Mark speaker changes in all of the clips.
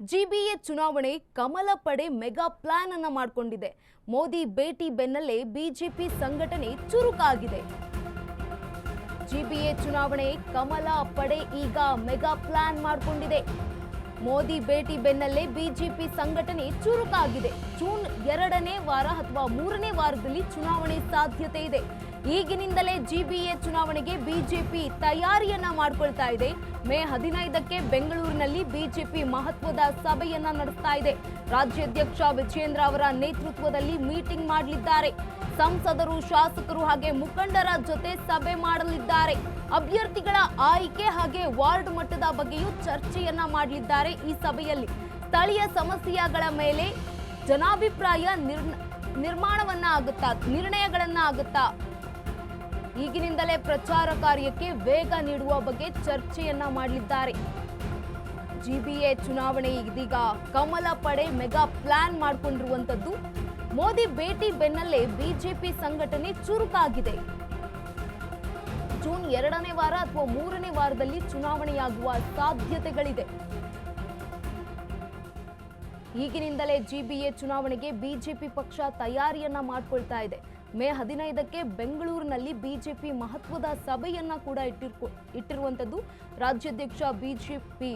Speaker 1: GBA ಚುನಾವಣೆ ಕಮಲ ಪಡೆ mega plan ಅನ್ನು ಮಾಡಿಕೊಂಡಿದೆ. ಮೋದಿ ಭೇಟಿ ಬೆನ್ನಲ್ಲೇ ಬಿಜೆಪಿ ಸಂಘಟನೆ ಚುರುಕಾಗಿದೆ. ಜಿಬಿಎ ಚುನಾವಣೆ ಕಮಲ ಪಡೆ ಈಗ ಮೆಗಾ ಪ್ಲಾನ್ ಮಾಡಿಕೊಂಡಿದೆ. ಮೋದಿ ಭೇಟಿ ಬೆನ್ನಲ್ಲೇ ಬಿಜೆಪಿ ಸಂಘಟನೆ ಚುರುಕಾಗಿದೆ. ಜೂನ್ 2ನೇ ವಾರ ಅಥವಾ 3ನೇ ವಾರದಲ್ಲಿ ಚುನಾವಣೆ ಸಾಧ್ಯತೆ ಇದೆ. ಈಗಿನಿಂದಲೇ ಜಿಬಿಎ ಚುನಾವಣೆಗೆ ಬಿಜೆಪಿ ತಯಾರಿಯನ್ನ ಮಾಡಿಕೊಳ್ತಾ ಇದೆ. ಮೇ 15ಕ್ಕೆ ಬೆಂಗಳೂರಿನಲ್ಲಿ ಬಿಜೆಪಿ ಮಹತ್ವದ ಸಭೆಯನ್ನ ನಡೆಸ್ತಾ ಇದೆ. ರಾಜ್ಯಾಧ್ಯಕ್ಷ ವಿಜೇಂದ್ರ ಅವರ ನೇತೃತ್ವದಲ್ಲಿ ಮೀಟಿಂಗ್ ಮಾಡಲಿದ್ದಾರೆ. ಸಂಸದರು, ಶಾಸಕರು ಹಾಗೆ ಮುಖಂಡರ ಜೊತೆ ಸಭೆ ಮಾಡಲಿದ್ದಾರೆ. ಅಭ್ಯರ್ಥಿಗಳ ಆಯ್ಕೆ ಹಾಗೆ ವಾರ್ಡ್ ಮಟ್ಟದ ಬಗ್ಗೆಯೂ ಚರ್ಚೆಯನ್ನ ಮಾಡಲಿದ್ದಾರೆ. ಈ ಸಭೆಯಲ್ಲಿ ಸ್ಥಳೀಯ ಸಮಸ್ಯೆಗಳ ಮೇಲೆ ಜನಾಭಿಪ್ರಾಯ ನಿರ್ಣಯಗಳನ್ನ ಆಗುತ್ತಾ ಈಗಿನಿಂದಲೇ ಪ್ರಚಾರ ಕಾರ್ಯಕ್ಕೆ ವೇಗ ನೀಡುವ ಬಗ್ಗೆ ಚರ್ಚೆಯನ್ನ ಮಾಡಲಿದ್ದಾರೆ. ಜಿಬಿಎ ಚುನಾವಣೆ ಇದೀಗ ಕಮಲ ಪಡೆ ಮೆಗಾ ಪ್ಲಾನ್ ಮಾಡಿಕೊಂಡಿರುವಂತದ್ದು. ಮೋದಿ ಭೇಟಿ ಬೆನ್ನಲ್ಲೇ ಬಿಜೆಪಿ ಸಂಘಟನೆ ಚುರುಕಾಗಿದೆ. ಜೂನ್ 2ನೇ ವಾರ ಅಥವಾ 3ನೇ ವಾರದಲ್ಲಿ ಚುನಾವಣೆಯಾಗುವ ಸಾಧ್ಯತೆಗಳಿದೆ. ಈಗಿನಿಂದಲೇ ಜಿಬಿಎ ಚುನಾವಣೆಗೆ ಬಿಜೆಪಿ ಪಕ್ಷ ತಯಾರಿಯನ್ನ ಮಾಡಿಕೊಳ್ತಾ ಇದೆ. ಮೇ 15ಕ್ಕೆ ಬೆಂಗಳೂರಿನಲ್ಲಿ ಬಿಜೆಪಿ ಮಹತ್ವದ ಸಭೆಯನ್ನ ಕೂಡ ಇಟ್ಟಿರುವಂತದ್ದು. ರಾಜ್ಯಾಧ್ಯಕ್ಷ ಬಿಜೆಪಿ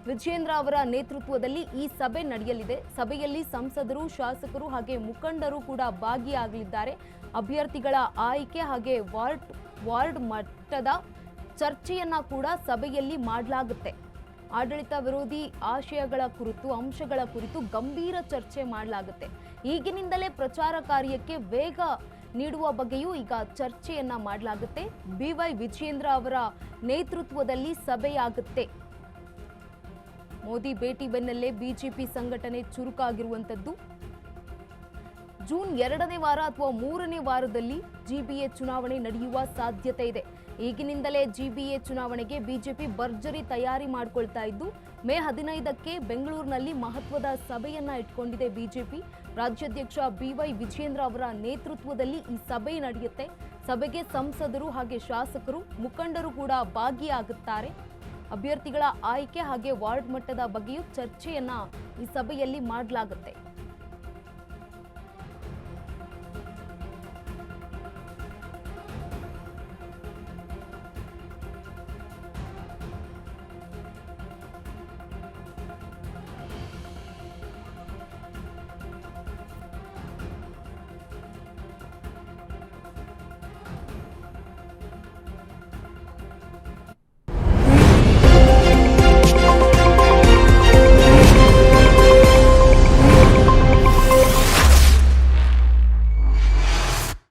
Speaker 1: ವಿಜೇಂದ್ರ ಅವರ ನೇತೃತ್ವದಲ್ಲಿ ಈ ಸಭೆ ನಡೆಯಲಿದೆ. ಸಭೆಯಲ್ಲಿ ಸಂಸದರು, ಶಾಸಕರು ಹಾಗೆ ಮುಖಂಡರು ಕೂಡ ಭಾಗಿಯಾಗಲಿದ್ದಾರೆ. ಅಭ್ಯರ್ಥಿಗಳ ಆಯ್ಕೆ ಹಾಗೆ ವಾರ್ಡ್ ಮಟ್ಟದ ಚರ್ಚೆಯನ್ನ ಕೂಡ ಸಭೆಯಲ್ಲಿ ಮಾಡಲಾಗುತ್ತೆ. ಆಡಳಿತ ವಿರೋಧಿ ಆಶಯಗಳ ಕುರಿತು, ಅಂಶಗಳ ಕುರಿತು ಗಂಭೀರ ಚರ್ಚೆ ಮಾಡಲಾಗುತ್ತೆ. ಈಗಿನಿಂದಲೇ ಪ್ರಚಾರ ಕಾರ್ಯಕ್ಕೆ ವೇಗ ನೀಡುವ ಬಗ್ಗೆಯೂ ಈಗ ಚರ್ಚೆಯನ್ನ ಮಾಡಲಾಗುತ್ತೆ. ಬಿವೈ ವಿಜೇಂದ್ರ ಅವರ ನೇತೃತ್ವದಲ್ಲಿ ಸಭೆಯಾಗುತ್ತೆ. ಮೋದಿ ಭೇಟಿ ಬೆನ್ನಲ್ಲೇ ಬಿಜೆಪಿ ಸಂಘಟನೆ ಚುರುಕಾಗಿರುವಂತದ್ದು. ಜೂನ್ 2ನೇ ವಾರ ಅಥವಾ 3ನೇ ವಾರದಲ್ಲಿ ಜಿಬಿಎ ಚುನಾವಣೆ ನಡೆಯುವ ಸಾಧ್ಯತೆ ಇದೆ. ಈಗಿನಿಂದಲೇ ಜಿಬಿಎ ಚುನಾವಣೆಗೆ ಬಿಜೆಪಿ ಭರ್ಜರಿ ತಯಾರಿ ಮಾಡಿಕೊಳ್ತಾ ಇದ್ದು, ಮೇ 15ಕ್ಕೆ ಬೆಂಗಳೂರಿನಲ್ಲಿ ಮಹತ್ವದ ಸಭೆಯನ್ನ ಇಟ್ಕೊಂಡಿದೆ ಬಿಜೆಪಿ. ರಾಜ್ಯಾಧ್ಯಕ್ಷ ಬಿವೈ ವಿಜೇಂದ್ರ ಅವರ ನೇತೃತ್ವದಲ್ಲಿ ಈ ಸಭೆ ನಡೆಯುತ್ತೆ. ಸಭೆಗೆ ಸಂಸದರು ಹಾಗೆ ಶಾಸಕರು, ಮುಖಂಡರು ಕೂಡ ಭಾಗಿಯಾಗುತ್ತಾರೆ. ಅಭ್ಯರ್ಥಿಗಳ ಆಯ್ಕೆ ಹಾಗೆ ವಾರ್ಡ್ ಮಟ್ಟದ ಬಗ್ಗೆಯೂ ಚರ್ಚೆಯನ್ನ ಈ ಸಭೆಯಲ್ಲಿ ಮಾಡಲಾಗುತ್ತೆ.